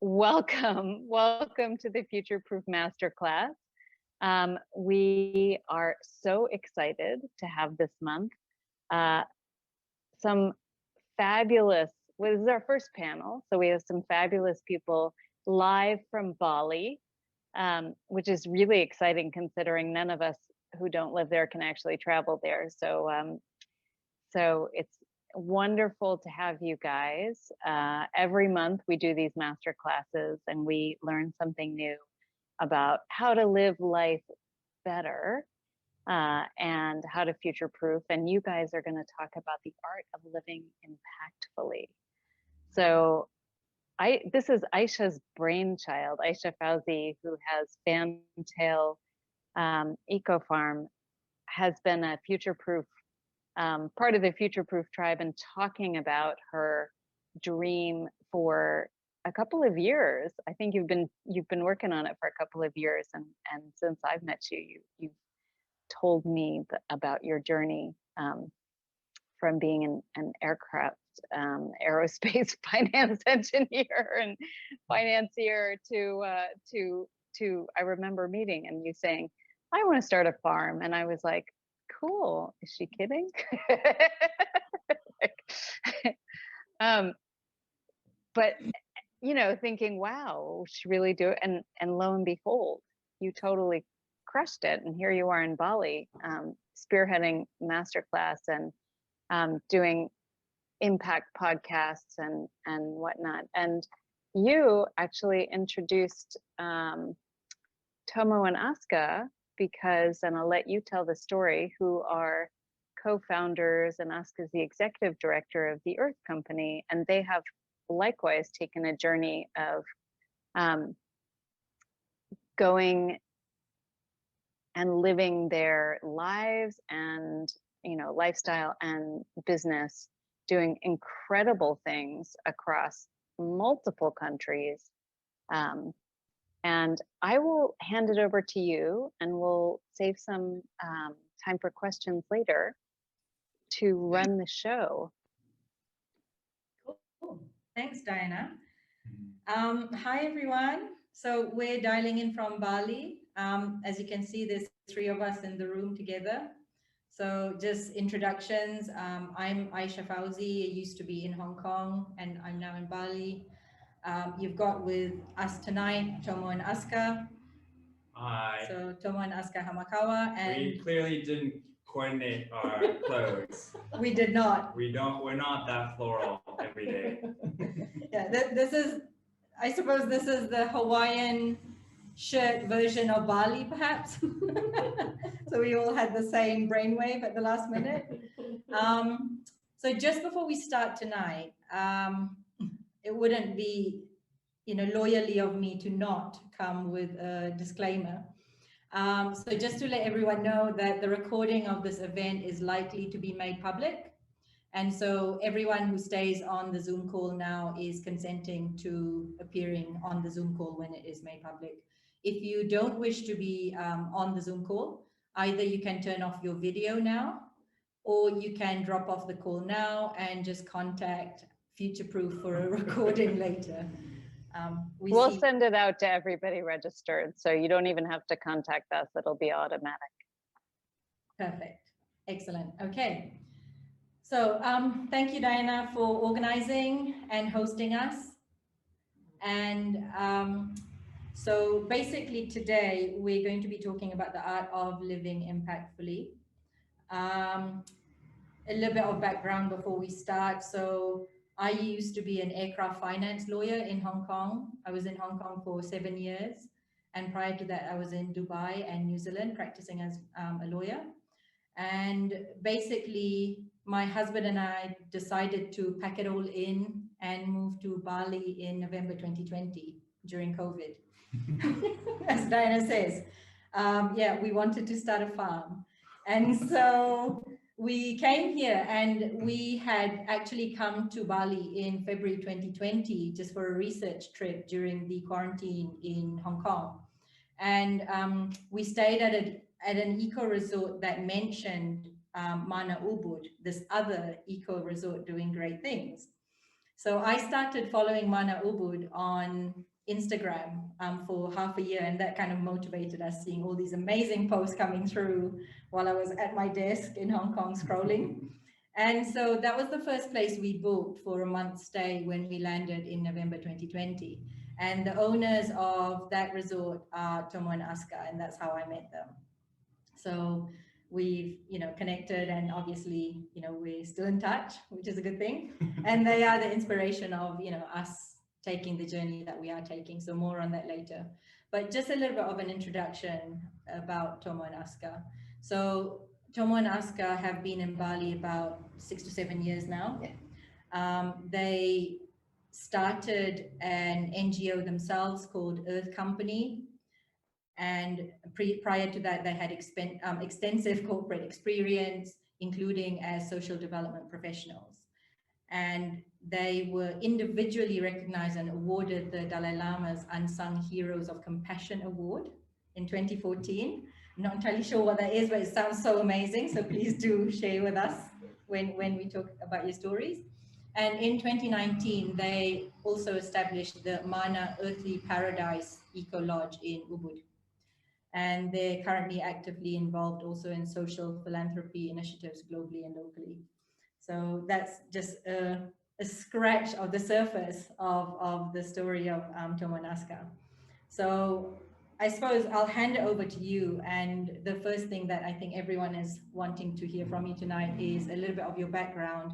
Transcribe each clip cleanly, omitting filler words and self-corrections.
Welcome to the Future Proof Masterclass. We are so excited to have this month some fabulous, well, this is our first panel, so we have some fabulous people live from Bali, which is really exciting considering none of us who don't live there can actually travel there. So it's wonderful to have you guys. Every month we do these master classes and we learn something new about how to live life better and how to future proof. And you guys are going to talk about the art of living impactfully. So this is Aishah's brainchild, Aishah Fauzi, who has Fantail Eco Farm, has been a future proof part of the Future Proof tribe and talking about her dream for a couple of years. I think you've been working on it for a couple of years, and since I've met you've told me about your journey from being an aircraft aerospace finance engineer and financier to I remember meeting and you saying, I want to start a farm, and I was like, cool, is she kidding? But thinking, wow, she really do it, and lo and behold, you totally crushed it, and here you are in Bali, spearheading Masterclass and doing impact podcasts and whatnot. And you actually introduced Tomo and Aska because, and I'll let you tell the story, who are co-founders, and Aska is the executive director of the Earth Company, and they have likewise taken a journey of going and living their lives and lifestyle and business, doing incredible things across multiple countries. And I will hand it over to you, and we'll save some time for questions later to run the show. Cool. Thanks, Diana. Hi, everyone. So we're dialing in from Bali. As you can see, there's three of us in the room together. So just introductions. I'm Aishah Fauzi. I used to be in Hong Kong, and I'm now in Bali. You've got with us tonight, Tomo and Aska. Hi. So Tomo and Aska Hamakawa. And we clearly didn't coordinate our clothes. We did not. We're not that floral every day. Yeah, this is, I suppose this is the Hawaiian shirt version of Bali, perhaps. So we all had the same brainwave at the last minute. So just before we start tonight, it wouldn't be, lawyerly of me to not come with a disclaimer. So just to let everyone know that the recording of this event is likely to be made public. And so everyone who stays on the Zoom call now is consenting to appearing on the Zoom call when it is made public. If you don't wish to be on the Zoom call, either you can turn off your video now, or you can drop off the call now and just contact Future Proof for a recording later. We'll send it out to everybody registered, so you don't even have to contact us. It'll be automatic. Perfect. Excellent. Okay. So thank you, Diana, for organizing and hosting us. And so basically today, we're going to be talking about the art of living impactfully. A little bit of background before we start. So I used to be an aircraft finance lawyer in Hong Kong. I was in Hong Kong for 7 years. And prior to that, I was in Dubai and New Zealand practicing as a lawyer. And basically, my husband and I decided to pack it all in and move to Bali in November 2020 during COVID. As Diana says, yeah, we wanted to start a farm. And so we came here, and we had actually come to Bali in February 2020 just for a research trip during the quarantine in Hong Kong. And we stayed at an eco resort that mentioned Mana Ubud, this other eco resort doing great things. So I started following Mana Ubud on Instagram for half a year, and that kind of motivated us, seeing all these amazing posts coming through while I was at my desk in Hong Kong scrolling. And so that was the first place we booked for a month's stay when we landed in November 2020. And the owners of that resort are Tomo and Aska, and that's how I met them. So we've, connected, and obviously, we're still in touch, which is a good thing. And they are the inspiration of, us taking the journey that we are taking. So more on that later. But just a little bit of an introduction about Tomo and Aska. So Tomo and Aska have been in Bali about 6 to 7 years now. Yeah. They started an NGO themselves called Earth Company. And prior to that, they had extensive corporate experience, including as social development professionals. And they were individually recognized and awarded the Dalai Lama's Unsung Heroes of Compassion Award in 2014. I'm not entirely sure what that is, but it sounds so amazing. So please do share with us when we talk about your stories. And in 2019, they also established the Mana Earthly Paradise Eco Lodge in Ubud. And they're currently actively involved also in social philanthropy initiatives globally and locally. So that's just a scratch of the surface of the story of Tomo and Aska. So I suppose I'll hand it over to you. And the first thing that I think everyone is wanting to hear from you tonight is a little bit of your background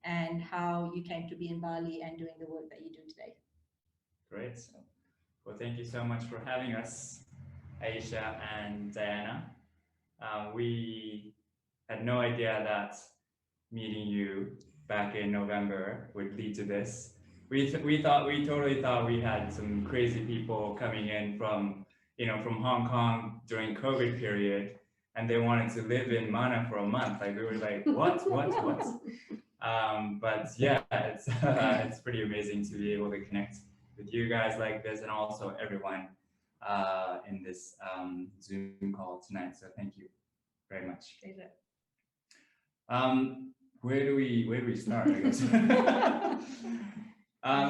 and how you came to be in Bali and doing the work that you do today. Great. Well, thank you so much for having us, Aisha and Diana. We had no idea that meeting you back in November would lead to this. We totally thought we had some crazy people coming in from Hong Kong during COVID period, and they wanted to live in Mana for a month. Like, we were like, what? But yeah, it's pretty amazing to be able to connect with you guys like this, and also everyone in this Zoom call tonight. So thank you very much. Where do we start, I guess?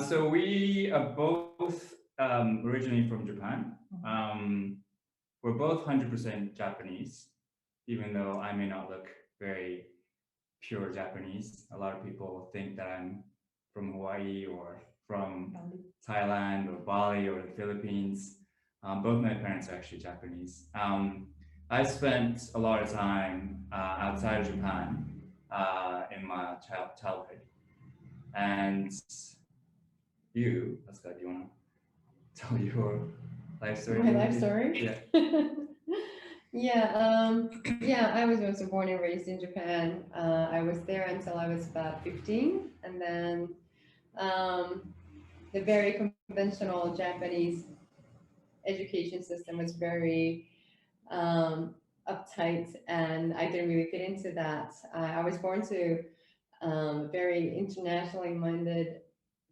So we are both originally from Japan. We're both 100% Japanese, even though I may not look very pure Japanese. A lot of people think that I'm from Hawaii or from Thailand or Bali or the Philippines. Both my parents are actually Japanese. I spent a lot of time outside of Japan in my childhood. And you, Aska, do you want to tell your life story? My life story? Yeah. Yeah, I was also born and raised in Japan. I was there until I was about 15, and then the very conventional Japanese education system was very uptight, and I didn't really fit into that. I was born to a very internationally minded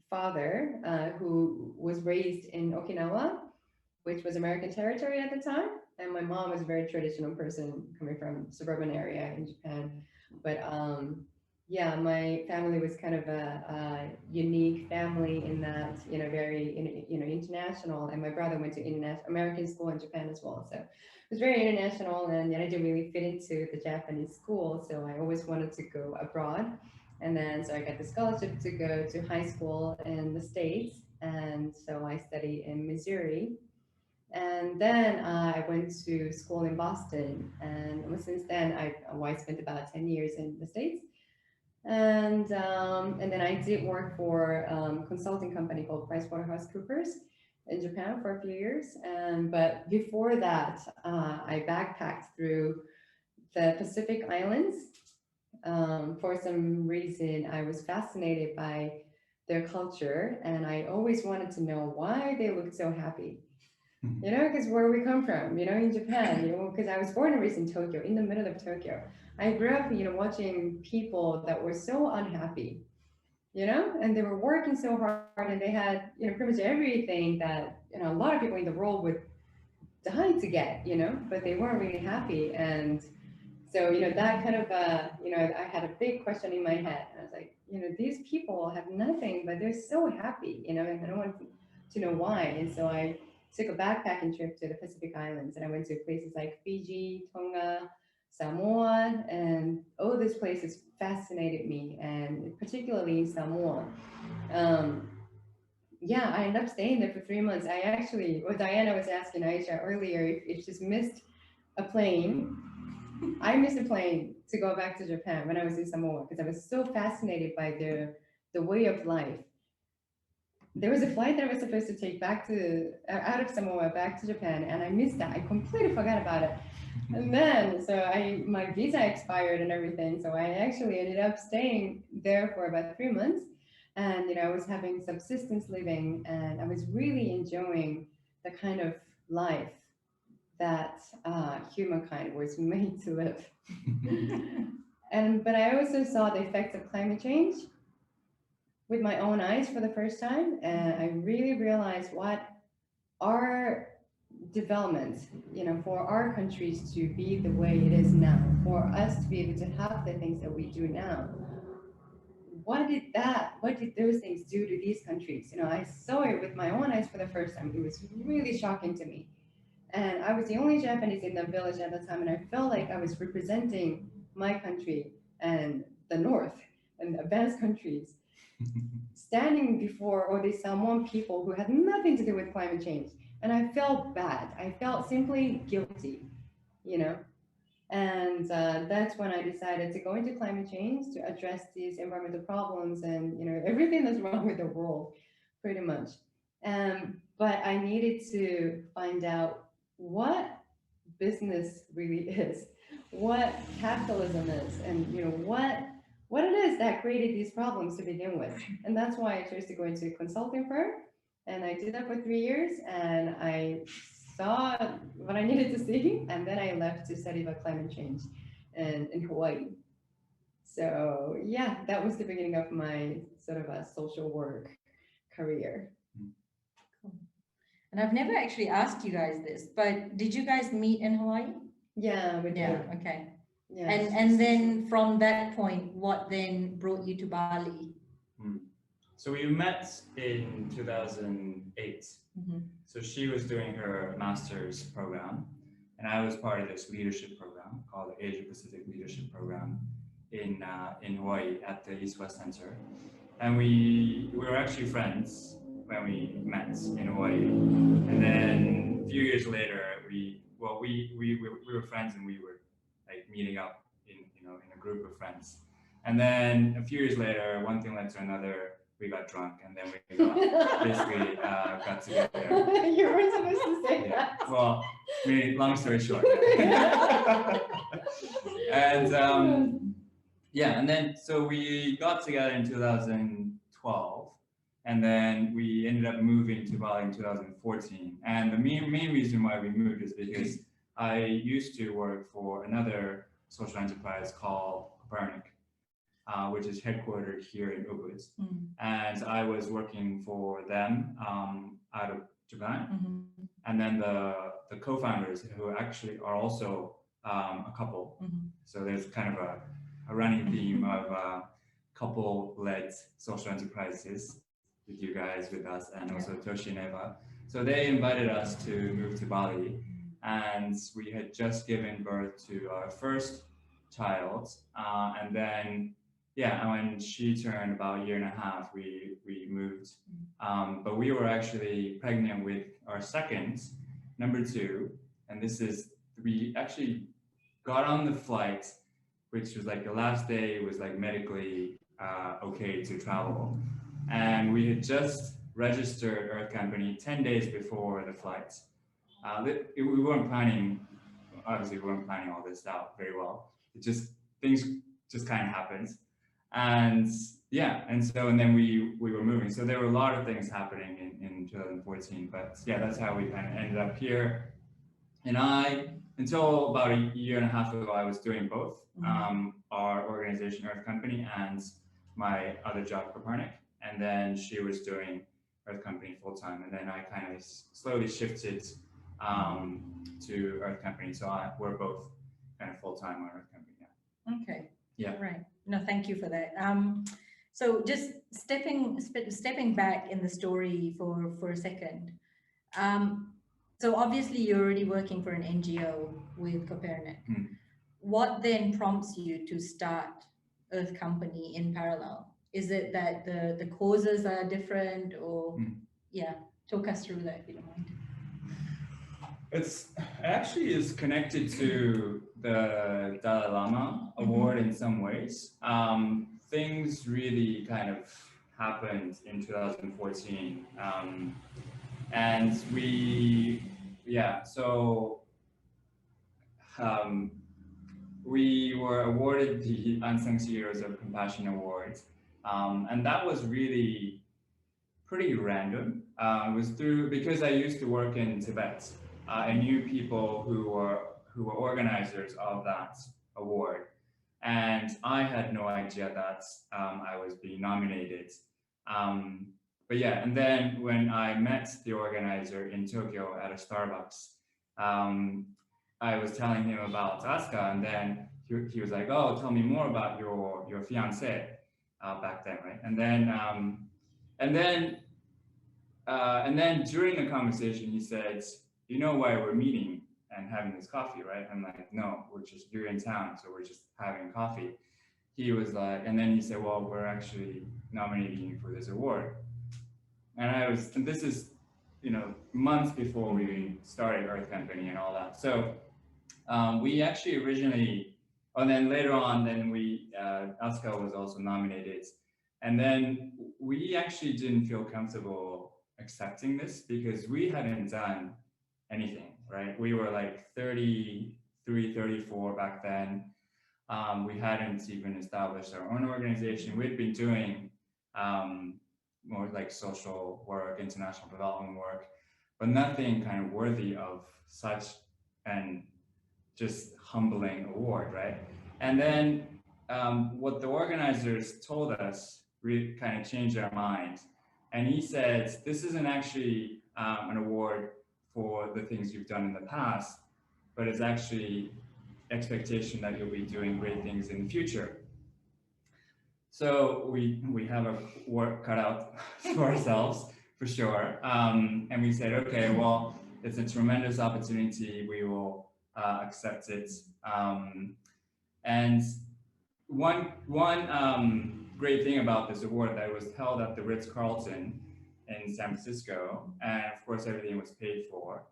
father who was raised in Okinawa, which was American territory at the time. And my mom was a very traditional person coming from suburban area in Japan. But yeah, my family was kind of a unique family in that, very, international. And my brother went to American school in Japan as well. So it was very international, and I didn't really fit into the Japanese school. So I always wanted to go abroad. And then, so I got the scholarship to go to high school in the States. And so I studied in Missouri. And then I went to school in Boston. And since then, I spent about 10 years in the States. And then I did work for a consulting company called PricewaterhouseCoopers in Japan for a few years. But before that, I backpacked through the Pacific Islands. For some reason, I was fascinated by their culture, and I always wanted to know why they looked so happy. Because where we come from, in Japan, because I was born and raised in Tokyo, in the middle of Tokyo. I grew up, watching people that were so unhappy, and they were working so hard, and they had, pretty much everything that, a lot of people in the world would die to get, but they weren't really happy. And so, that kind of, I had a big question in my head. And I was like, these people have nothing, but they're so happy, and I to know why. And so I took a backpacking trip to the Pacific Islands, and I went to places like Fiji, Tonga, Samoa, and all these places fascinated me, and particularly Samoa. Um, yeah, I ended up staying there for 3 months. I actually, well, Diana was asking Aisha earlier if she's missed a plane. I missed a plane to go back to Japan when I was in Samoa because I was so fascinated by the way of life. There was a flight that I was supposed to take back to out of Samoa back to Japan, and I missed that. I completely forgot about it. And then, so my visa expired and everything, so I actually ended up staying there for about 3 months. And I was having subsistence living, and I was really enjoying the kind of life that humankind was made to live. But I also saw the effects of climate change with my own eyes for the first time, and I really realized what our development, for our countries to be the way it is now, for us to be able to have the things that we do now. What did those things do to these countries? I saw it with my own eyes for the first time. It was really shocking to me. And I was the only Japanese in the village at the time, and I felt like I was representing my country and the North and advanced countries, standing before all these Samoan people who had nothing to do with climate change. And I felt bad. I felt simply guilty, And that's when I decided to go into climate change to address these environmental problems and, everything that's wrong with the world, pretty much. But I needed to find out what business really is, what capitalism is, and what it is that created these problems to begin with. And that's why I chose to go into a consulting firm. And I did that for 3 years, and I saw what I needed to see, and then I left to study about climate change in Hawaii. So yeah, that was the beginning of my sort of a social work career. Cool. And I've never actually asked you guys this, but did you guys meet in Hawaii? Yeah, we did. Yeah, okay. Yeah. And then from that point, what then brought you to Bali? So we met in 2008. Mm-hmm. So she was doing her master's program, and I was part of this leadership program called the Asia Pacific Leadership Program in Hawaii at the East West Center. And we were actually friends when we met in Hawaii. And then a few years later, we were friends, and we were like meeting up in a group of friends. And then a few years later, one thing led to another. We got drunk, and then we basically got together. You weren't supposed to say that. Well, long story short. And and then so we got together in 2012, and then we ended up moving to Bali in 2014. And the main reason why we moved is because I used to work for another social enterprise called Permaculture, which is headquartered here in Ubud. And I was working for them out of Japan. And then the co-founders, who actually are also a couple. So there's kind of a running theme of couple-led social enterprises with you guys, with us, and also Toshi and Eva. So they invited us to move to Bali, and we had just given birth to our first child, and then when she turned about a year and a half, we moved. But we were actually pregnant with our second, number 2, and we actually got on the flight, which was like the last day was like medically okay to travel, and we had just registered Earth Company 10 days before the flight. We weren't planning, obviously we weren't planning all this out very well. Things just kind of happened. And then we were moving. So there were a lot of things happening in 2014, but that's how we kind of ended up here. And until about a year and a half ago, I was doing both, our organization, Earth Company, and my other job, Copernic. And then she was doing Earth Company full time. And then I kind of slowly shifted to Earth Company. So we're both kind of full time on Earth Company. Okay. Yeah. Right. No, thank you for that. So just stepping back in the story for a second. So obviously you're already working for an NGO with Copernic. What then prompts you to start Earth Company in parallel? Is it that the causes are different, or yeah, talk us through that if you don't mind. It actually is connected to the Dalai Lama Award in some ways. Things really kind of happened in 2014. And we were awarded the Unsung Heroes of Compassion Award. And that was really pretty random. It was because I used to work in Tibet. I knew people who were organizers of that award. And I had no idea that I was being nominated. But yeah, and then when I met the organizer in Tokyo at a Starbucks, I was telling him about Aska, and then he was like, "Oh, tell me more about your fiance back then, right?" And then during the conversation, he said, "You know why we're meeting and having this coffee, right?" I'm like, "No, you're in town, so we're just having coffee." He was like, and then he said, "Well, we're actually nominating you for this award." And this is, months before we started Earth Company and all that. So we actually originally, and then later on, then Aska was also nominated. And then we actually didn't feel comfortable accepting this because we hadn't done anything, right? We were like 33, 34 back then. We hadn't even established our own organization. We'd been doing more like social work, international development work, but nothing kind of worthy of such an just humbling award, right? And then what the organizers told us really kind of changed our mind. And he said, "This isn't actually an award for the things you've done in the past, but it's actually expectation that you'll be doing great things in the future." So we have our work cut out for ourselves, for sure. And we said, okay, well, it's a tremendous opportunity. We will accept it. And one great thing about this award that it was held at the Ritz-Carlton in San Francisco, and of course everything was paid for.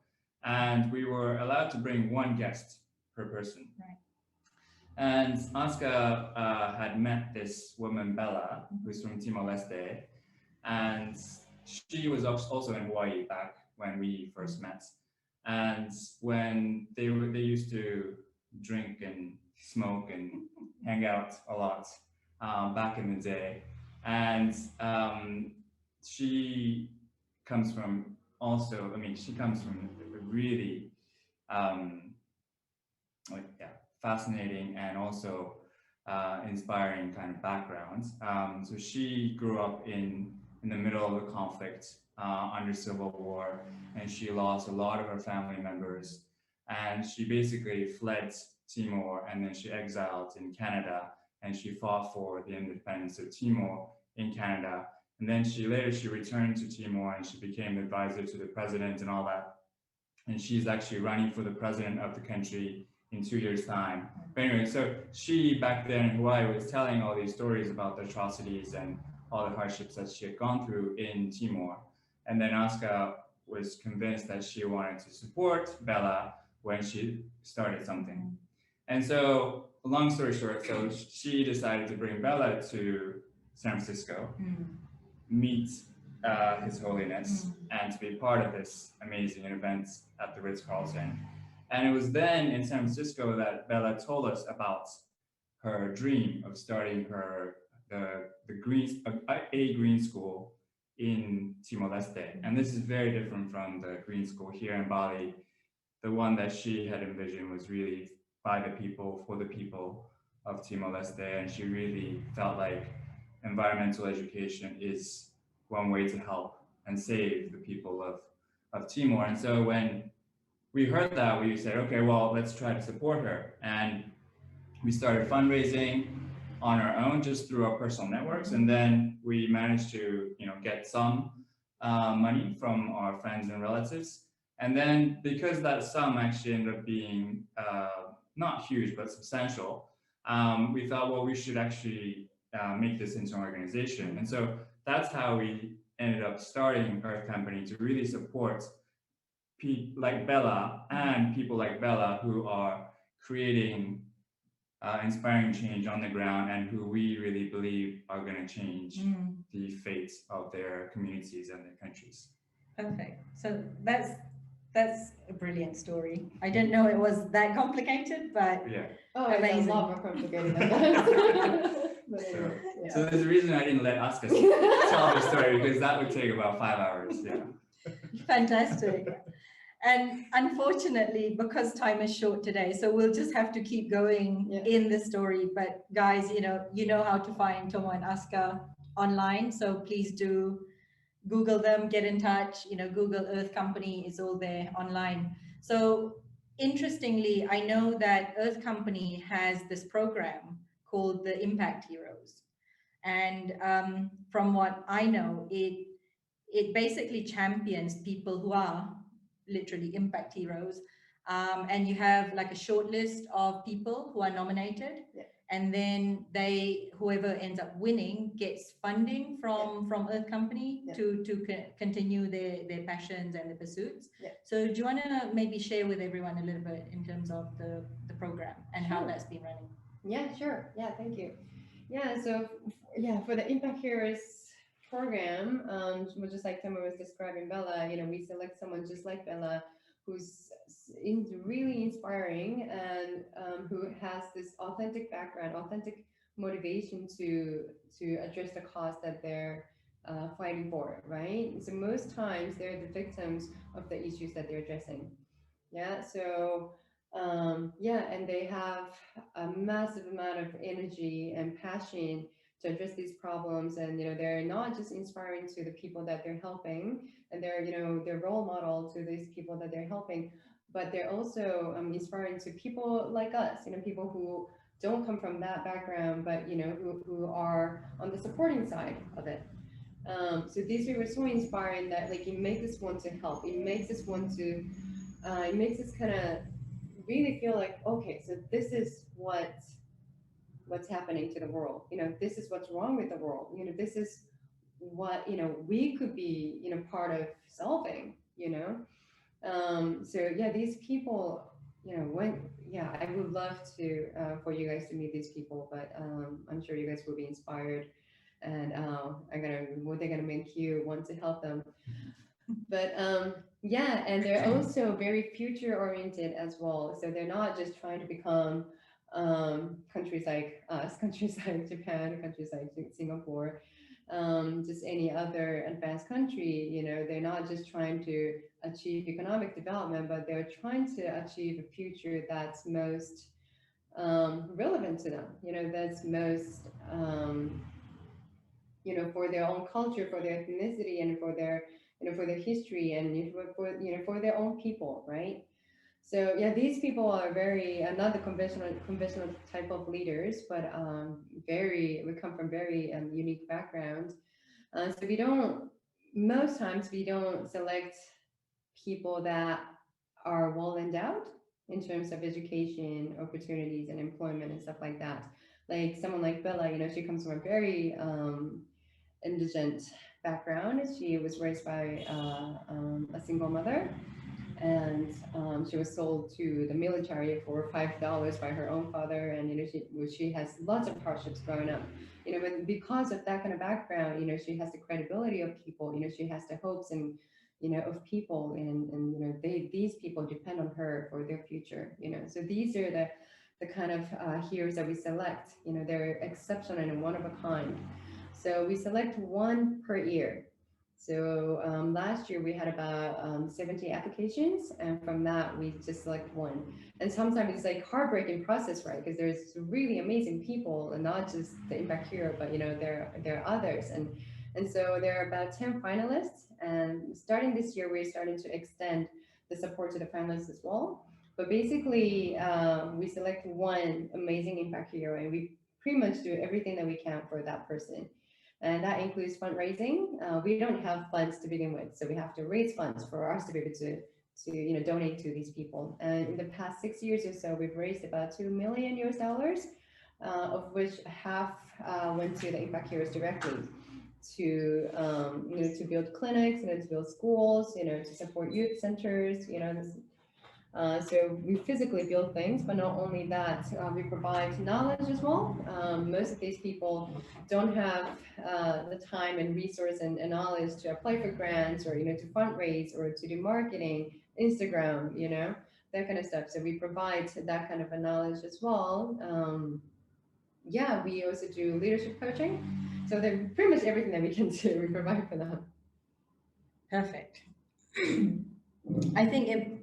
And we were allowed to bring one guest per person. Right. And Aska had met this woman, Bella, who's from Timor-Leste, and she was also in Hawaii back when we first met. And when they used to drink and smoke and hang out a lot back in the day. And she comes from she comes from a really fascinating and also inspiring kind of background. So she grew up in the middle of the conflict under Civil War, and she lost a lot of her family members. And she basically fled Timor, and then she exiled in Canada, and she fought for the independence of Timor in Canada. And then she returned to Timor, and she became advisor to the president and all that. And she's actually running for the president of the country in 2 years' time. But anyway, so she back then in Hawaii was telling all these stories about the atrocities and all the hardships that she had gone through in Timor. And then Aska was convinced that she wanted to support Bella when she started something. And so, long story short, so she decided to bring Bella to San Francisco, meet His Holiness, and to be part of this amazing event at the Ritz-Carlton. And it was then in San Francisco that Bella told us about her dream of starting a green school in Timor-Leste. And this is very different from the green school here in Bali. The one that she had envisioned was really by the people, for the people of Timor-Leste. And she really felt like environmental education is one way to help and save the people of Timor. And so when we heard that, we said, okay, well, let's try to support her. And we started fundraising on our own, just through our personal networks. And then we managed to, get some money from our friends and relatives. And then because that sum actually ended up being not huge, but substantial, we thought, well, we should actually make this into an organization. And so that's how we ended up starting Earth Company, to really support people like Bella and people like Bella who are creating inspiring change on the ground, and who we really believe are going to change the fates of their communities and their countries. Perfect. So that's a brilliant story. I didn't know it was that complicated, but Yeah. Oh, amazing. it's a lot more complicated than that. But So, anyways, yeah. so there's a reason I didn't let Aska tell the story, because that would take about 5 hours. Yeah. fantastic. And unfortunately, because time is short today, so we'll just have to keep going in the story. But guys, you know how to find Tomo and Aska online. So please do Google them, get in touch, Google Earth Company, is all there online. So interestingly, I know that Earth Company has this program called the Impact Heroes. And from what I know, it basically champions people who are literally impact heroes. And you have like a short list of people who are nominated. Yeah. And then whoever ends up winning gets funding from Earth Company to continue their passions and their pursuits. Yeah. So do you want to maybe share with everyone a little bit in terms of the program and how Sure. that's been running? Yeah, sure. Yeah, thank you. Yeah, so for the Impact Heroes program, just like Tomo was describing Bella, we select someone just like Bella, who's really inspiring, and who has this authentic background, authentic motivation to address the cause that they're fighting for, right? So most times they're the victims of the issues that they're addressing. Yeah, so and they have a massive amount of energy and passion to address these problems, and they're not just inspiring to the people that they're helping, and they're role model to these people that they're helping, but they're also inspiring to people like us, people who don't come from that background, but who are on the supporting side of it. So these people are so inspiring that it makes us want to help. It makes us want to. It makes us kind of really feel like, okay, so this is what's happening to the world. This is what's wrong with the world. This is what we could be part of solving. So these people, I would love to for you guys to meet these people, but I'm sure you guys will be inspired, and they're gonna make you want to help them. But and they're also very future oriented as well. So they're not just trying to become countries like us, countries like Japan, countries like Singapore, just any other advanced country. They're not just trying to achieve economic development, but they're trying to achieve a future that's most relevant to them. That's most for their own culture, for their ethnicity, and for their for their history, and for their own people, right? So these people are very not the conventional type of leaders, but we come from very unique backgrounds. So most times we don't select people that are well endowed in terms of education, opportunities, and employment and stuff like that. Like someone like Bella, she comes from a very indigent background. She was raised by a single mother, and she was sold to the military for $5 by her own father, and she has lots of hardships growing up. But because of that kind of background, she has the credibility of people. She has the hopes and of people, and these people depend on her for their future. So these are the kind of heroes that we select. They're exceptional and one of a kind. So we select one per year. So last year we had about 70 applications, and from that we just select one. And sometimes it's like heartbreaking process, right? Because there's really amazing people, and not just the impact hero, but there are others. And so there are about 10 finalists, and starting this year we're starting to extend the support to the finalists as well. But basically we select one amazing impact hero, and we pretty much do everything that we can for that person. And that includes fundraising. We don't have funds to begin with, so we have to raise funds for us to be able to donate to these people. And in the past 6 years or so, we've raised about $2 million US, of which half went to the Impact Heroes directly to to build clinics, to build schools, to support youth centers, so we physically build things, but not only that, we provide knowledge as well. Most of these people don't have the time and resource and knowledge to apply for grants or, to fundraise or to do marketing, Instagram, that kind of stuff. So we provide that kind of a knowledge as well. Yeah, we also do leadership coaching. So they're pretty much everything that we can do, we provide for them. Perfect. I think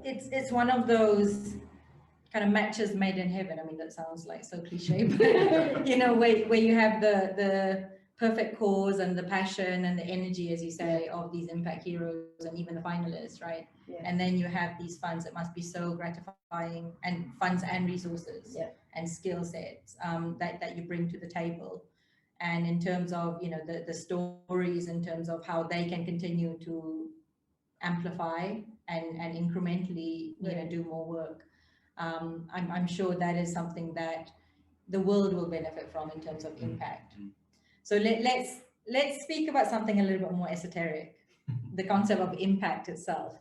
it's one of those kind of matches made in heaven. I mean, that sounds like so cliche, but where you have the perfect cause and the passion and the energy, as you say, of these impact heroes and even the finalists, right? Yeah. And then you have these funds that must be so gratifying, and funds and resources, yeah, and skill sets that you bring to the table. And in terms of, the stories, in terms of how they can continue to amplify and incrementally, right, do more work. I'm sure that is something that the world will benefit from in terms of impact. So let's speak about something a little bit more esoteric, the concept of impact itself.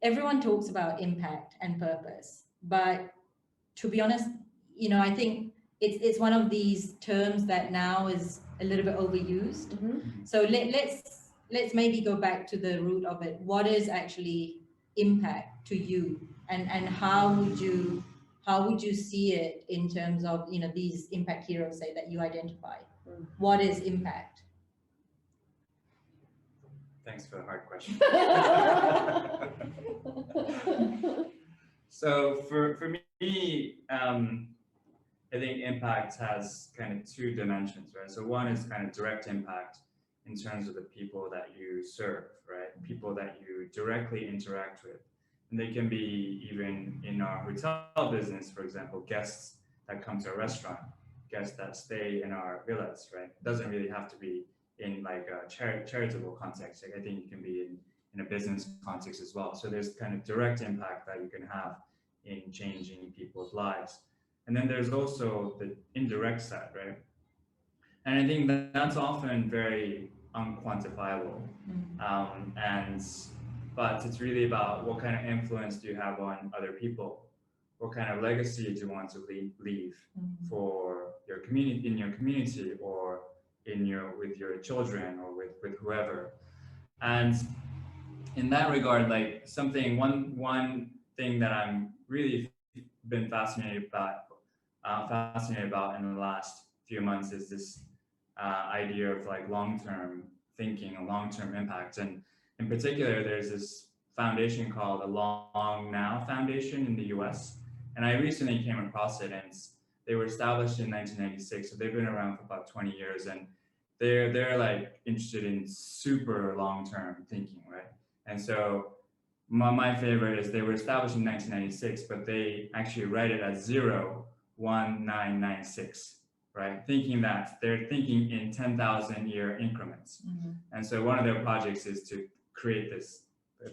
Everyone talks about impact and purpose, but to be honest, I think it's one of these terms that now is a little bit overused. Mm-hmm. So let's maybe go back to the root of it. What is actually impact to you, and how would you see it in terms of these impact heroes, say, that you identify? What is impact? Thanks for the hard question. So for me, I think impact has kind of two dimensions, right? So one is kind of direct impact in terms of the people that you serve, right? People that you directly interact with. And they can be even in our hotel business, for example, guests that come to a restaurant, guests that stay in our villas, right? It doesn't really have to be in like a charitable context. Like I think it can be in a business context as well. So there's kind of direct impact that you can have in changing people's lives. And then there's also the indirect side, right? And I think that's often very unquantifiable. But it's really about what kind of influence do you have on other people? What kind of legacy do you want to leave for your community, in your community, or with your children, or with whoever? And in that regard, like one thing that I'm really been fascinated about in the last few months is this idea of like long-term thinking and long-term impact. And in particular, there's this foundation called the Long Now Foundation in the US. And I recently came across it, and they were established in 1996. So they've been around for about 20 years, and they're like interested in super long-term thinking, right? And so my favorite is they were established in 1996, but they actually write it as 01996. Right, thinking that they're thinking in 10,000 year increments. And so one of their projects is to create this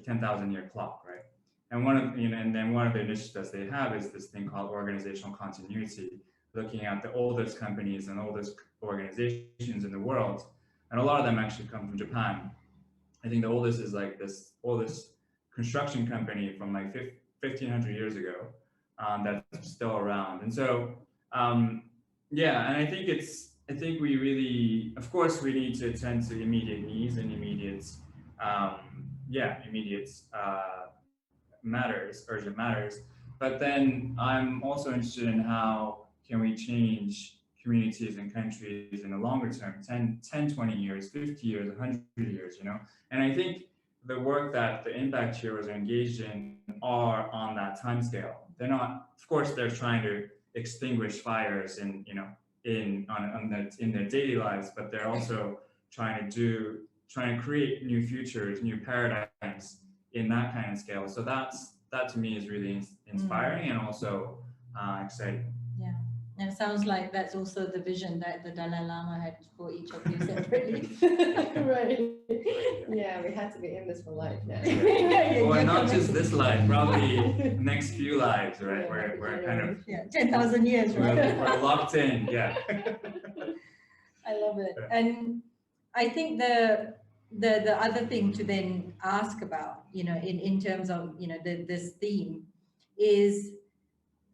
10,000 year clock, right? And one of the initiatives they have is this thing called organizational continuity, looking at the oldest companies and oldest organizations in the world. And a lot of them actually come from Japan. I think the oldest is like this oldest construction company from like 1,500 years ago that's still around. And so, yeah, and I think we really, of course, we need to attend to immediate needs and immediate matters, urgent matters. But then I'm also interested in how can we change communities and countries in the longer term, 10, 20 years, 50 years, 100 years, And I think the work that the impact heroes are engaged in are on that timescale. They're not, of course, they're trying to extinguish fires in their daily lives, but they're also trying to create new futures, new paradigms in that kind of scale. So that to me is really inspiring and also exciting. Yeah. And it sounds like that's also the vision that the Dalai Lama had for each of you separately. Right. Yeah, we had to be in this for life now. Or not just this life, probably next few lives, right? Yeah, We're kind of 10,000 years, right? we're locked in, yeah. I love it. And I think the other thing to then ask about, in terms of, this theme is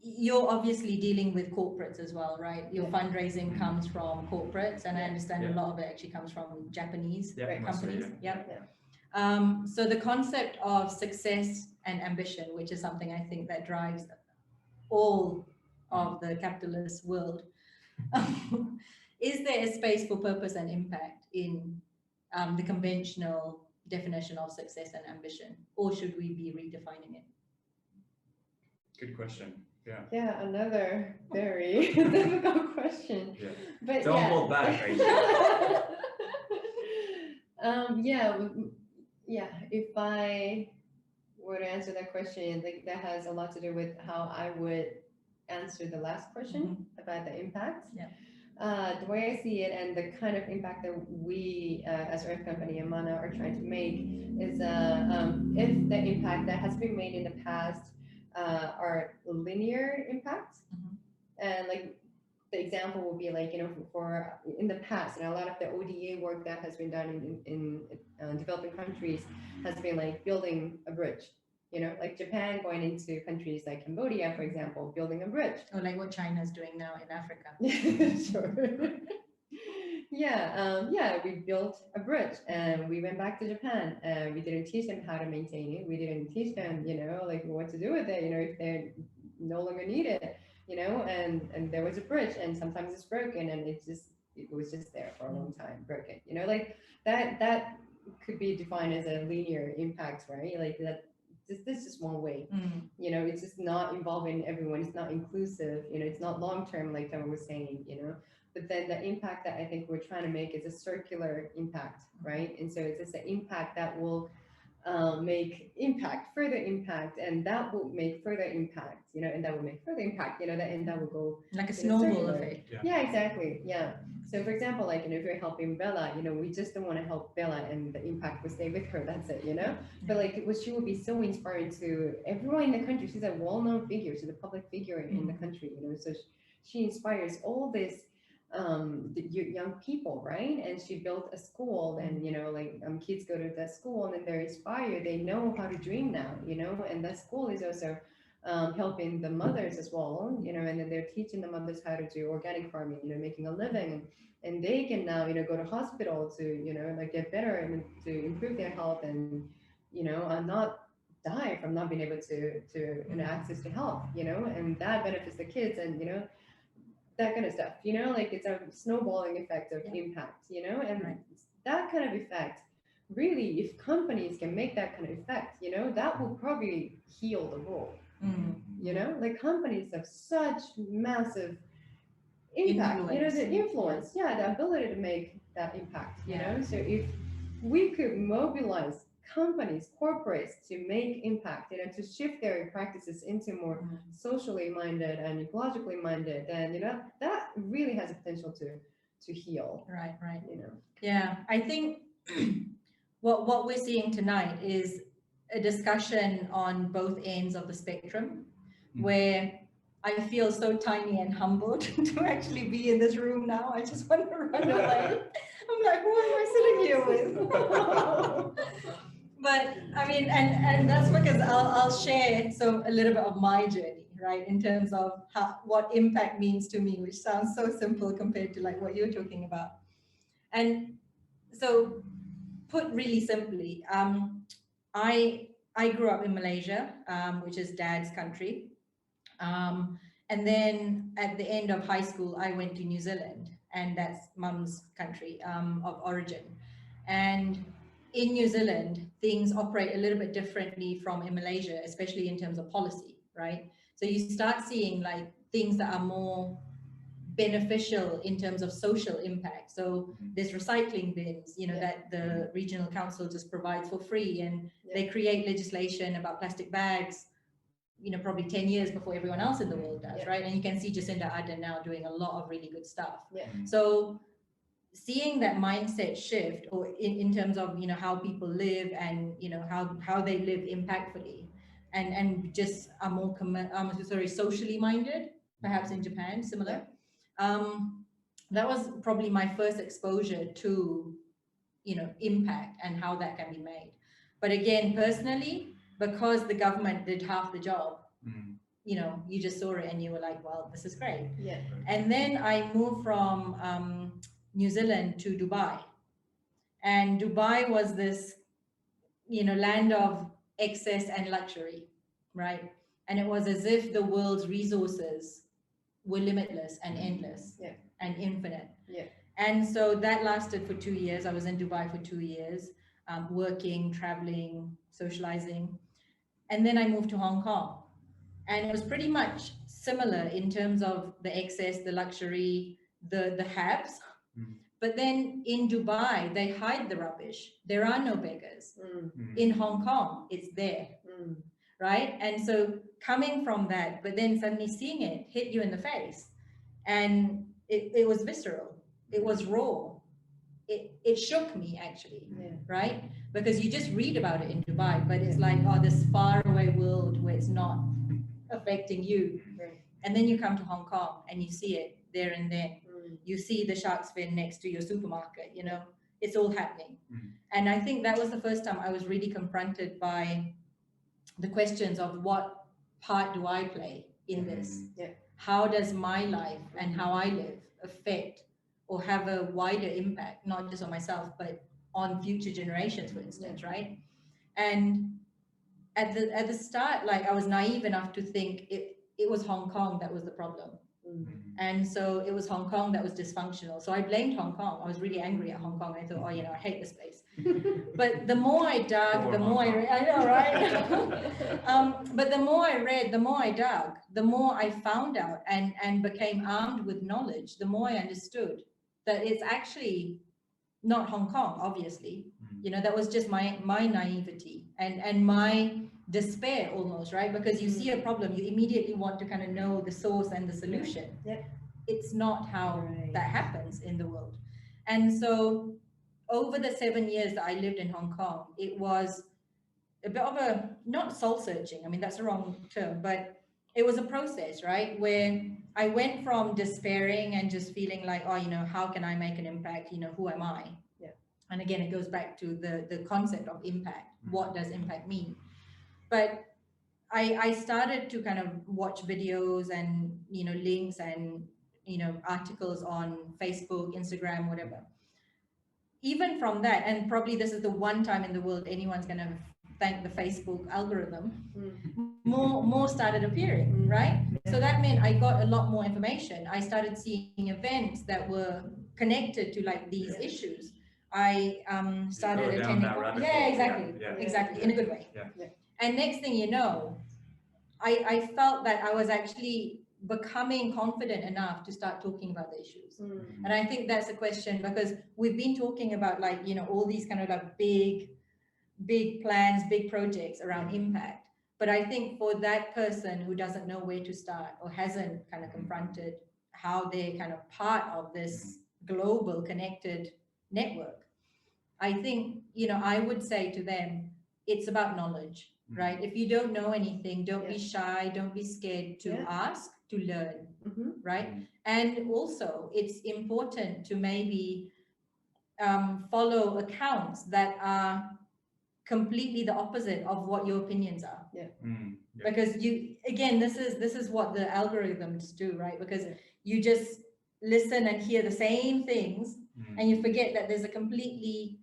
you're obviously dealing with corporates as well, right? Your fundraising comes from corporates, and I understand a lot of it actually comes from Japanese companies. So the concept of success and ambition, which is something I think that drives all of the capitalist world, is there a space for purpose and impact in the conventional definition of success and ambition, or should we be redefining it? Good question. Yeah. Yeah, another very difficult question. Yeah. But Don't hold back, Aishah. If I were to answer that question, like that has a lot to do with how I would answer the last question about the impact. Yeah. The way I see it and the kind of impact that we as Earth Company and Mana are trying to make is if the impact that has been made in the past are linear impacts, and like the example will be like, for in the past, and a lot of the ODA work that has been done in developing countries has been like building a bridge, like Japan going into countries like Cambodia, for example, building a bridge. Or like what China's doing now in Africa. Sure. We built a bridge and we went back to Japan and we didn't teach them how to maintain it. We didn't teach them, like what to do with it, if they no longer need it, and there was a bridge and sometimes it's broken and it was just there for a long time, broken, like that could be defined as a linear impact, right? Like that. This is just one way, it's just not involving everyone. It's not inclusive, it's not long-term, like Tomo was saying, but then the impact that I think we're trying to make is a circular impact, right? And so it's just an impact that will make further impact, and that will make further impact, and that will make further impact, and that will go like a snowball circular effect. Yeah, exactly. Yeah. So for example, like, if you're helping Bella, we just don't want to help Bella and the impact will stay with her. That's it, But like, she would be so inspiring to everyone in the country. She's a well-known figure. She's a public figure in the country, So she inspires all this the young people, right? And she built a school, and kids go to that school and then they're inspired. They know how to dream now, and that school is also helping the mothers as well, and then they're teaching the mothers how to do organic farming, making a living, and they can now, go to hospital to, like get better and to improve their health and, not die from not being able to access to health, and that benefits the kids and, that kind of stuff, like it's a snowballing effect of impact, and that kind of effect, really, if companies can make that kind of effect, that will probably heal the world. Like companies have such massive impact, the influence, the ability to make that impact, so if we could mobilize companies, corporates to make impact, to shift their practices into more socially minded and ecologically minded, then that really has a potential to heal. Right. Yeah, I think what we're seeing tonight is a discussion on both ends of the spectrum, where I feel so tiny and humbled to actually be in this room now. I just want to run away. I'm like, who am I sitting here with? But I mean, and that's because I'll share a little bit of my journey, right, in terms of what impact means to me, which sounds so simple compared to like what you're talking about. And so, put really simply, I grew up in Malaysia, which is Dad's country, and then at the end of high school, I went to New Zealand, and that's Mum's country of origin, and in New Zealand, things operate a little bit differently from in Malaysia, especially in terms of policy, right? So you start seeing like things that are more beneficial in terms of social impact. So there's recycling bins, that the regional council just provides for free, and they create legislation about plastic bags probably 10 years before everyone else in the world does, Yeah. right? And you can see Jacinda Ardern now doing a lot of really good stuff. Yeah. So seeing that mindset shift, or in terms of how people live and how they live impactfully, and just are more socially minded, perhaps in Japan, similar. That was probably my first exposure to impact and how that can be made. But again, personally, because the government did half the job, you just saw it and you were like, well, this is great. Yeah. And then I moved from New Zealand to Dubai. And Dubai was this, land of excess and luxury, right? And it was as if the world's resources were limitless and endless and infinite. Yeah. And so that lasted for 2 years. I was in Dubai for 2 years, working, traveling, socializing. And then I moved to Hong Kong. And it was pretty much similar in terms of the excess, the luxury, the haves. But then in Dubai, they hide the rubbish. There are no beggars. In Hong Kong, it's there, right? And so coming from that, but then suddenly seeing it hit you in the face. And it was visceral. It was raw. It shook me, actually, right? Because you just read about it in Dubai, but it's like, oh, this faraway world where it's not affecting you. Right. And then you come to Hong Kong and you see it there and then. You see the shark's fin next to your supermarket, it's all happening. And I think that was the first time I was really confronted by the questions of what part do I play in this? How does my life and how I live affect or have a wider impact, not just on myself, but on future generations, for instance, right? And at the start, like, I was naive enough to think it was Hong Kong that was the problem. And so it was Hong Kong that was dysfunctional. So I blamed Hong Kong. I was really angry at Hong Kong. I thought, I hate this place. But the more I dug, the more I read. I know, right? But the more I read, the more I dug, the more I found out and became armed with knowledge, the more I understood that it's actually not Hong Kong, obviously. That was just my naivety and my despair almost, right? Because you see a problem, you immediately want to kind of know the source and the solution. It's not how that happens in the world. And so over the 7 years that I lived in Hong Kong, it was a bit of a, not soul searching, I mean, that's the wrong term, but it was a process, right? Where I went from despairing and just feeling like, how can I make an impact? Who am I? And again, it goes back to the concept of impact. What does impact mean? But I started to kind of watch videos and, links and, articles on Facebook, Instagram, whatever. Even from that, and probably this is the one time in the world anyone's going to thank the Facebook algorithm, more started appearing, right? So that meant I got a lot more information. I started seeing events that were connected to like these issues. I started attending. Exactly, in a good way. And next thing you know, I felt that I was actually becoming confident enough to start talking about the issues. And I think that's a question, because we've been talking about like, all these kind of like big plans, big projects around impact. But I think for that person who doesn't know where to start or hasn't kind of confronted how they're kind of part of this global connected network, I think, I would say to them, it's about knowledge, right? If you don't know anything, don't be shy, don't be scared to ask, to learn, right? And also it's important to maybe follow accounts that are completely the opposite of what your opinions are. Because this is what the algorithms do, right? Because you just listen and hear the same things and you forget that there's a completely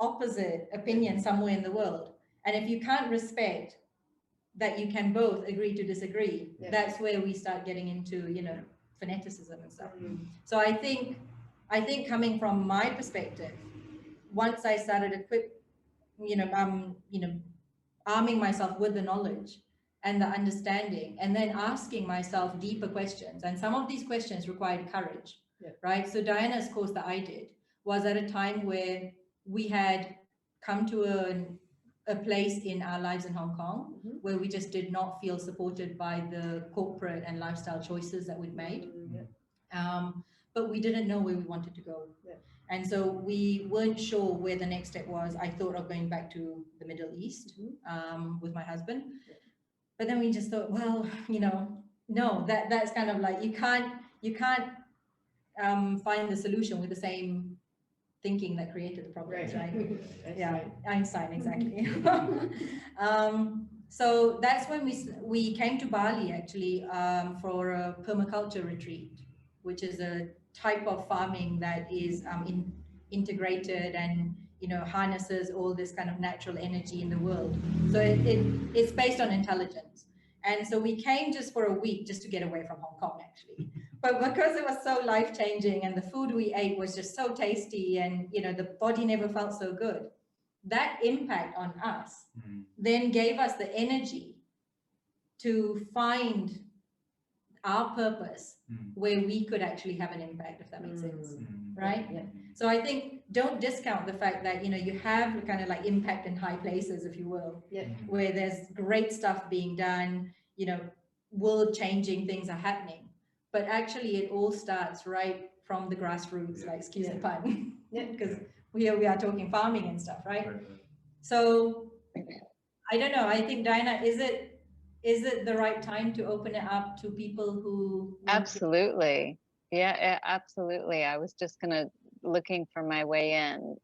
opposite opinion somewhere in the world. And if you can't respect that you can both agree to disagree, that's where we start getting into, fanaticism and stuff. So I think coming from my perspective, once I started arming myself with the knowledge and the understanding, and then asking myself deeper questions. And some of these questions required courage, right? So Diana's course that I did was at a time where we had come to a place in our lives in Hong Kong where we just did not feel supported by the corporate and lifestyle choices that we'd made. But we didn't know where we wanted to go. And so we weren't sure where the next step was. I thought of going back to the Middle East with my husband. But then we just thought, well, no, that's kind of like, you can't find the solution with the same thinking that created the problems, right? Yeah, Einstein, exactly. So that's when we came to Bali actually for a permaculture retreat, which is a type of farming that is integrated and harnesses all this kind of natural energy in the world. So it's based on intelligence. And so we came just for a week just to get away from Hong Kong actually. But because it was so life-changing and the food we ate was just so tasty and the body never felt so good, that impact on us then gave us the energy to find our purpose where we could actually have an impact, if that makes sense, right? Yeah. So I think don't discount the fact that you have kind of like impact in high places, if you will, where there's great stuff being done, world-changing things are happening. But actually, it all starts right from the grassroots, like excuse the pun, because we are talking farming and stuff, right? So I don't know. I think, Diana, is it the right time to open it up to people who? Absolutely, yeah, absolutely. I was just looking for my way in.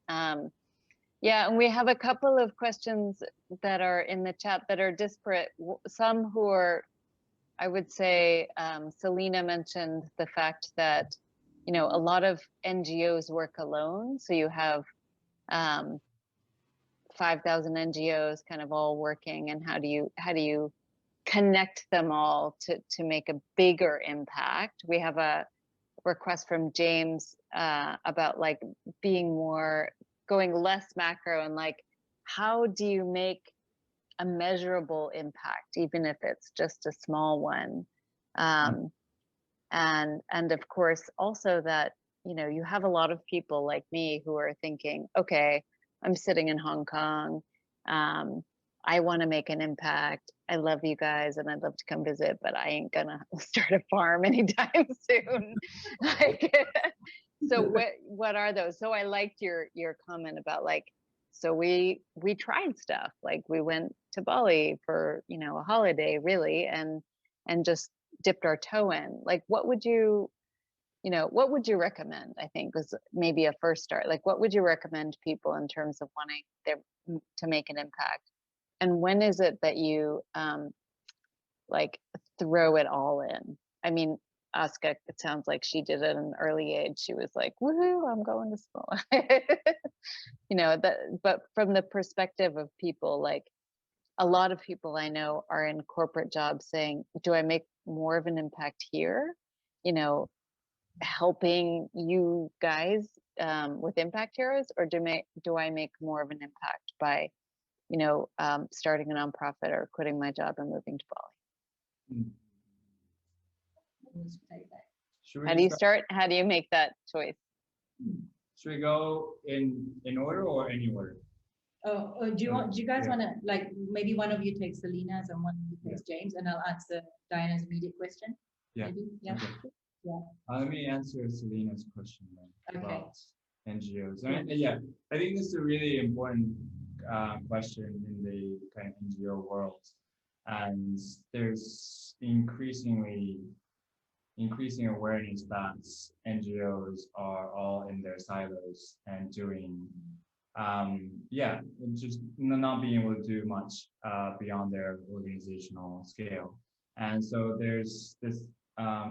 Yeah, and we have a couple of questions that are in the chat that are disparate. Some who are, I would say, Selena mentioned the fact that, a lot of NGOs work alone. So you have 5,000 NGOs kind of all working, and how do you connect them all to make a bigger impact? We have a request from James about like going less macro and like, how do you make a measurable impact, even if it's just a small one? And of course also that, you have a lot of people like me who are thinking, okay, I'm sitting in Hong Kong. I want to make an impact. I love you guys and I'd love to come visit, but I ain't gonna start a farm anytime soon. So what are those? So I liked your comment about like, so we tried stuff, like we went to Bali for, a holiday really, and just dipped our toe in. Like, what would you recommend? I think was maybe a first start. Like, what would you recommend people in terms of wanting to make an impact? And when is it that you like throw it all in? I mean, Aska, it sounds like she did it at an early age. She was like, woohoo, I'm going to school. But from the perspective of people, like a lot of people I know are in corporate jobs saying, do I make more of an impact here? Helping you guys with Impact Heroes, or do I make more of an impact by, starting a nonprofit or quitting my job and moving to Bali? How do you start? How do you make that choice? Should we go in order or any order? Do you guys want to, like, maybe one of you takes Selena's and one of you takes James, and I'll answer Diana's immediate question? Yeah. Maybe? Yeah. Okay. Yeah. Let me answer Selena's question then about NGOs. Yeah. I think this is a really important question in the kind of NGO world, and there's increasing awareness that NGOs are all in their silos and doing, just not being able to do much beyond their organizational scale. And so there's this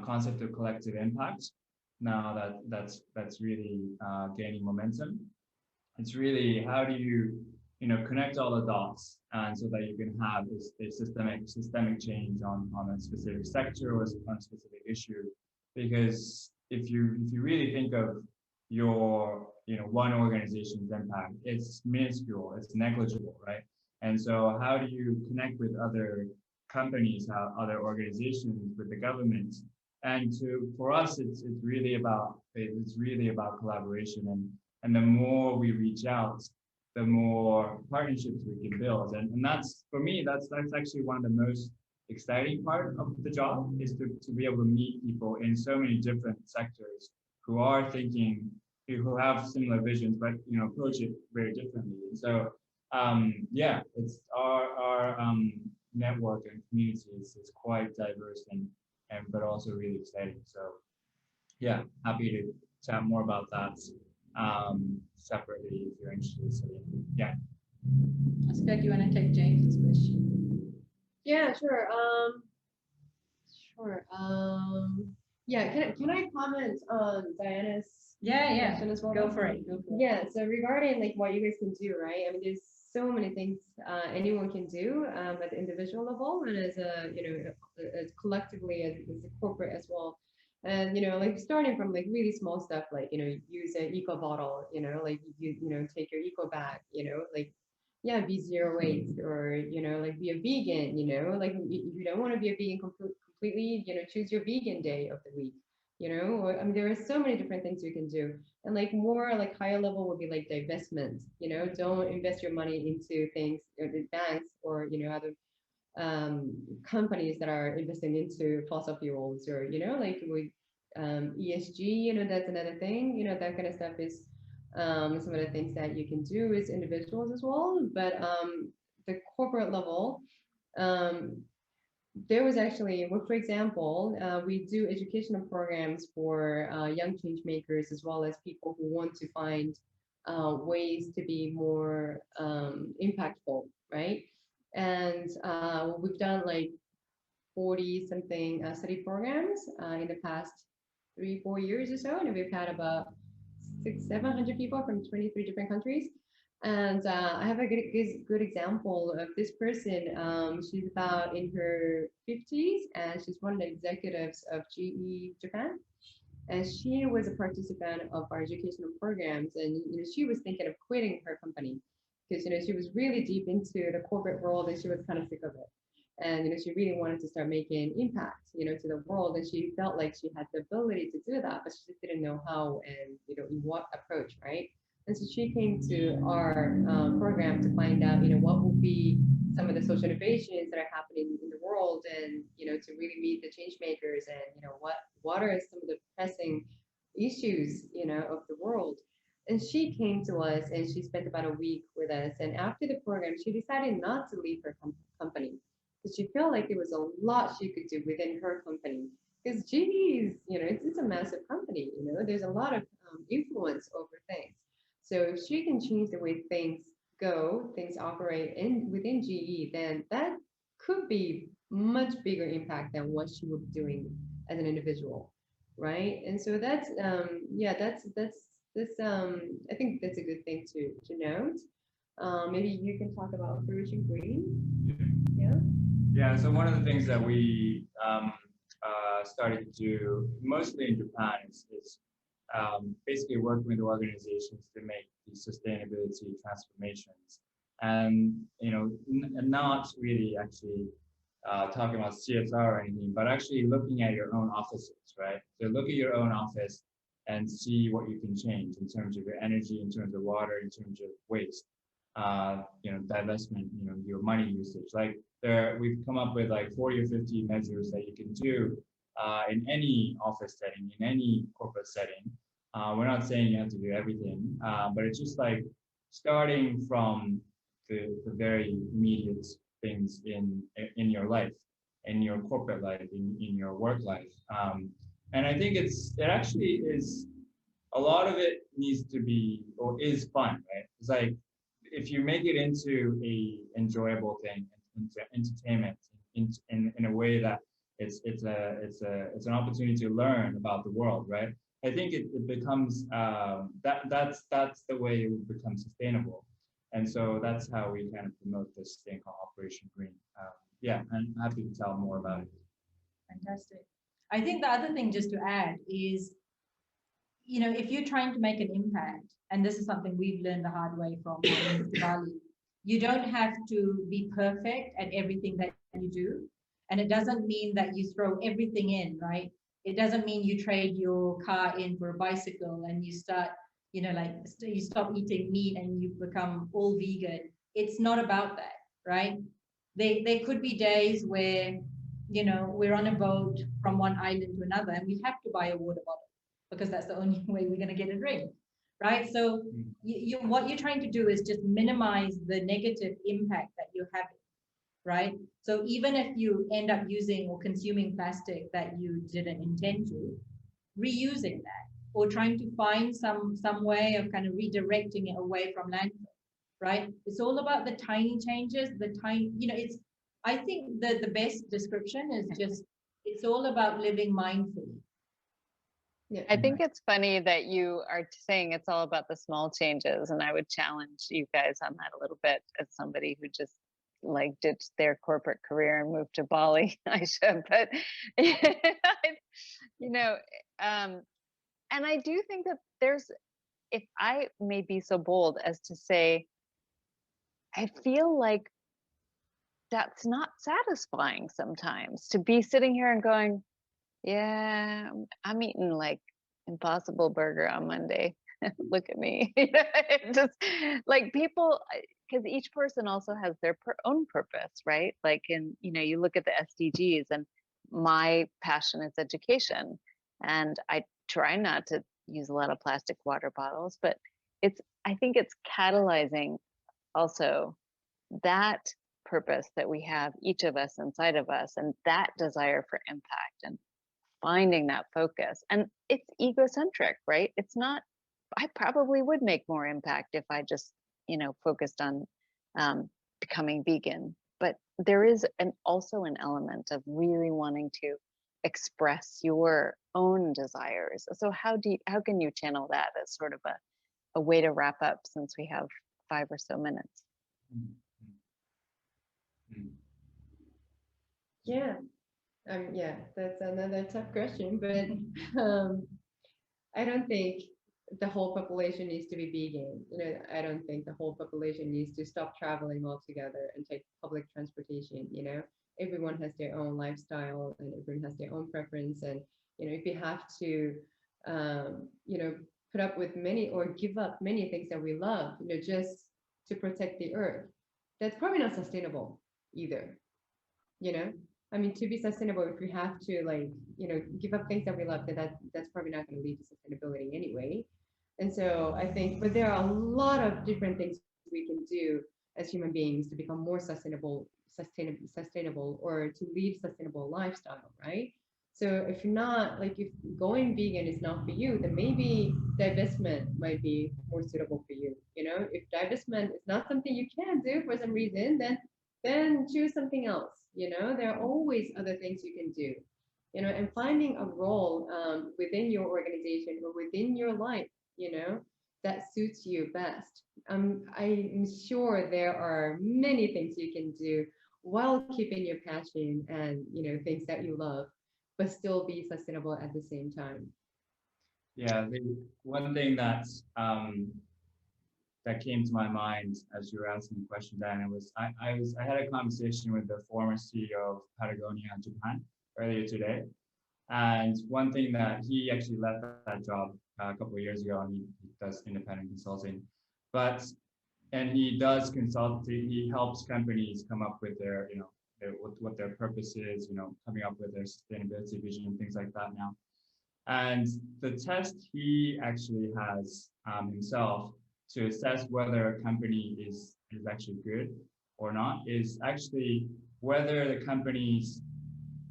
concept of collective impact now that's really gaining momentum. It's really, how do you connect all the dots, and so that you can have a systemic change on a specific sector or on a specific issue. Because if you really think of your one organization's impact, it's minuscule, it's negligible, right? And so how do you connect with other companies, other organizations, with the government? And for us, it's really about collaboration, and the more we reach out the more partnerships we can build. And that's, for me, that's actually one of the most exciting part of the job, is to be able to meet people in so many different sectors who are thinking, who have similar visions, but approach it very differently. And so yeah, it's our network and community is quite diverse and but also really exciting. So yeah, happy to chat more about that separately if you're interested. So yeah. Aska, do you want to take James's question? Yeah, sure. Sure. Yeah, can I comment on Diana's Yeah, question as well? go for it. Yeah, so regarding like what you guys can do, right? I mean, there's so many things anyone can do at the individual level, and as a as collectively as a corporate as well. And like starting from like really small stuff, like use an eco bottle, like take your eco bag, like yeah, be zero waste, or like be a vegan, like if you don't want to be a vegan completely, choose your vegan day of the week, or, I mean, there are so many different things you can do. And like more like higher level would be like divestment, don't invest your money into things, the banks or other companies that are investing into fossil fuels, or like with ESG, that's another thing, that kind of stuff is some of the things that you can do as individuals as well. But the corporate level, there was actually, well, for example, we do educational programs for young change makers, as well as people who want to find ways to be more impactful, right? And we've done like 40 something study programs in the past 3-4 years or so, and we've had about 600-700 people from 23 different countries. And I have a good example of this person. She's about in her 50s, and she's one of the executives of GE Japan. And she was a participant of our educational programs, and she was thinking of quitting her company because she was really deep into the corporate world, and she was kind of sick of it. And she really wanted to start making impact, to the world, and she felt like she had the ability to do that, but she just didn't know how and in what approach, right? And so she came to our program to find out, what will be some of the social innovations that are happening in the world, and to really meet the change makers, and what are some of the pressing issues of the world. And she came to us, and she spent about a week with us. And after the program, she decided not to leave her company, because she felt like there was a lot she could do within her company. Because GE is, it's a massive company. There's a lot of influence over things. So if she can change the way things go, things operate within GE, then that could be much bigger impact than what she would be doing as an individual, right? And so that's I think that's a good thing to note. Maybe you can talk about Fruition Green. Yeah. So one of the things that we started to do mostly in Japan is basically working with organizations to make these sustainability transformations, and not really actually talking about CSR or anything, but actually looking at your own offices, right? So look at your own office and see what you can change in terms of your energy, in terms of water, in terms of waste, divestment, your money usage. Like we've come up with like 40 or 50 measures that you can do in any office setting, in any corporate setting. We're not saying you have to do everything, but it's just like starting from the very immediate things in your life, in your corporate life, in your work life. And I think it actually is, a lot of it needs to be, or is fun, right? It's like, if you make it into a enjoyable thing, into entertainment, in a way that it's an opportunity to learn about the world, right? I think it becomes that's the way it will become sustainable, and so that's how we kind of promote this thing called Operation Green. Yeah, I'm happy to tell more about it. Fantastic. I think the other thing just to add is, if you're trying to make an impact, and this is something we've learned the hard way from Bali, you don't have to be perfect at everything that you do. And it doesn't mean that you throw everything in, right? It doesn't mean you trade your car in for a bicycle and you start, you know, like you stop eating meat and you become all vegan. It's not about that, right? There could be days where, you know, we're on a boat from one island to another and we have to buy a water bottle because that's the only way we're going to get a drink, right? So what you're trying to do is just minimize the negative impact that you're having, right? So even if you end up using or consuming plastic that you didn't intend to, reusing that or trying to find some way of kind of redirecting it away from landfill, right? It's all about the tiny changes, you know, it's, I think that the best description is just, it's all about living mindfully. Yeah. I think it's funny that you are saying it's all about the small changes, and I would challenge you guys on that a little bit as somebody who just like ditched their corporate career and moved to Bali, Aishah. But you know, and I do think that there's, if I may be so bold as to say, I feel like that's not satisfying sometimes to be sitting here and going, yeah, I'm eating like Impossible Burger on Monday. Look at me. Just like people, because each person also has their own purpose, right? Like in, you know, you look at the SDGs, and my passion is education. And I try not to use a lot of plastic water bottles, but I think it's catalyzing also that purpose that we have, each of us inside of us, and that desire for impact and finding that focus. And it's egocentric, right? It's not, I probably would make more impact if I just, you know, focused on becoming vegan. But there is also an element of really wanting to express your own desires. So how can you channel that as sort of a way to wrap up, since we have 5 or so minutes? Yeah. Yeah, that's another tough question, but I don't think the whole population needs to be vegan. You know, I don't think the whole population needs to stop traveling altogether and take public transportation. You know, everyone has their own lifestyle and everyone has their own preference. And, you know, if you have to, you know, put up with many or give up many things that we love, you know, just to protect the earth, that's probably not sustainable either. You know, I mean, to be sustainable, if we have to, like, you know, give up things that we love, that's probably not going to lead to sustainability anyway. And so I think, but there are a lot of different things we can do as human beings to become more sustainable, or to lead sustainable lifestyle, right? So if you're not, like, if going vegan is not for you, then maybe divestment might be more suitable for you. You know, if divestment is not something you can do for some reason, then choose something else. You know, there are always other things you can do, you know, and finding a role within your organization or within your life, you know, that suits you best. I'm sure there are many things you can do while keeping your passion and, you know, things that you love, but still be sustainable at the same time. Yeah, the one thing that came to my mind as you were asking the question, Diana, was I had a conversation with the former CEO of Patagonia in Japan earlier today, and one thing that he actually left that job a couple of years ago, and he does independent consulting, and he does consult. He helps companies come up with their, you know, what their purpose is, you know, coming up with their sustainability vision, things like that now. And the test he actually has himself to assess whether a company is actually good or not is actually whether the companies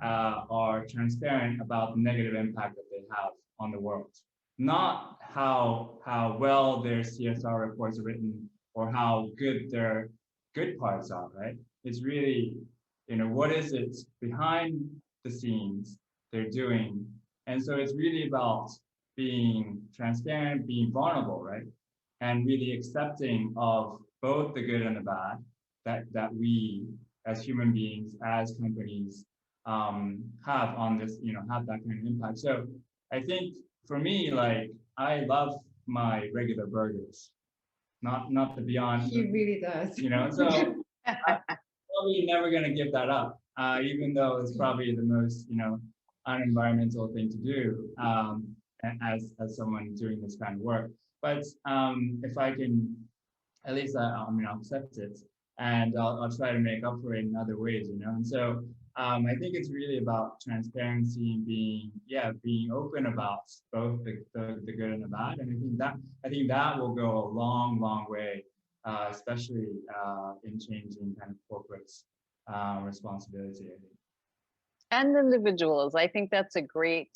are transparent about the negative impact that they have on the world. Not how well their CSR reports are written or how good their good parts are, right? It's really, you know, what is it behind the scenes they're doing. And so it's really about being transparent, being vulnerable, right? And really accepting of both the good and the bad that we as human beings, as companies, have on this, you know, have that kind of impact. So I think for me, like, I love my regular burgers, not the Beyond. He really does. You know, so I'm probably never going to give that up, even though it's probably the most, you know, unenvironmental thing to do as someone doing this kind of work. but if I can, at least I mean, I'll accept it, and I'll try to make up for it in other ways, you know. And so I think it's really about transparency and being open about both the good and the bad. And I think that will go a long, long way, especially in changing kind of corporate responsibility, I think. And individuals. I think that's a great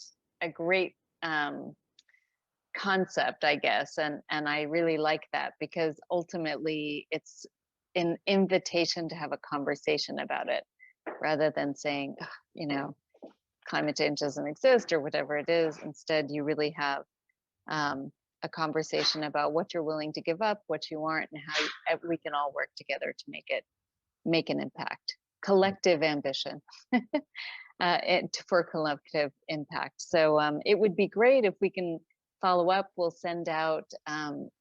concept, I guess. And I really like that, because ultimately it's an invitation to have a conversation about it, rather than saying, you know, climate change doesn't exist or whatever it is. Instead, you really have a conversation about what you're willing to give up, what you aren't, and how we can all work together to make an impact. Collective ambition for collective impact. So it would be great if we can follow up. We'll send out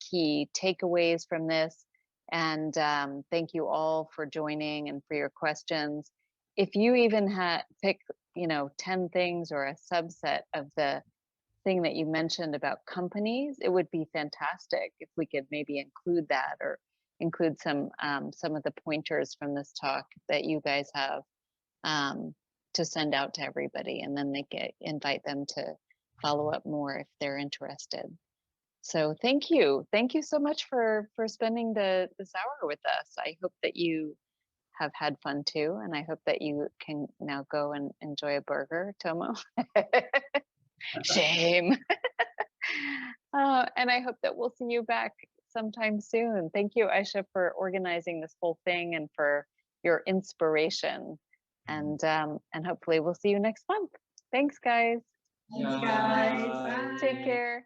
key takeaways from this. And thank you all for joining and for your questions. If you even pick, you know, 10 things or a subset of the thing that you mentioned about companies, it would be fantastic if we could maybe include that, or include some of the pointers from this talk that you guys have to send out to everybody, and then invite them to follow up more if they're interested. So thank you so much for spending this hour with us. I hope that you have had fun too, and I hope that you can now go and enjoy a burger, Tomo. Shame. And I hope that we'll see you back sometime soon. Thank you, Aishah, for organizing this whole thing and for your inspiration. And hopefully we'll see you next month. Thanks, guys. Thanks, guys. Bye. Take care.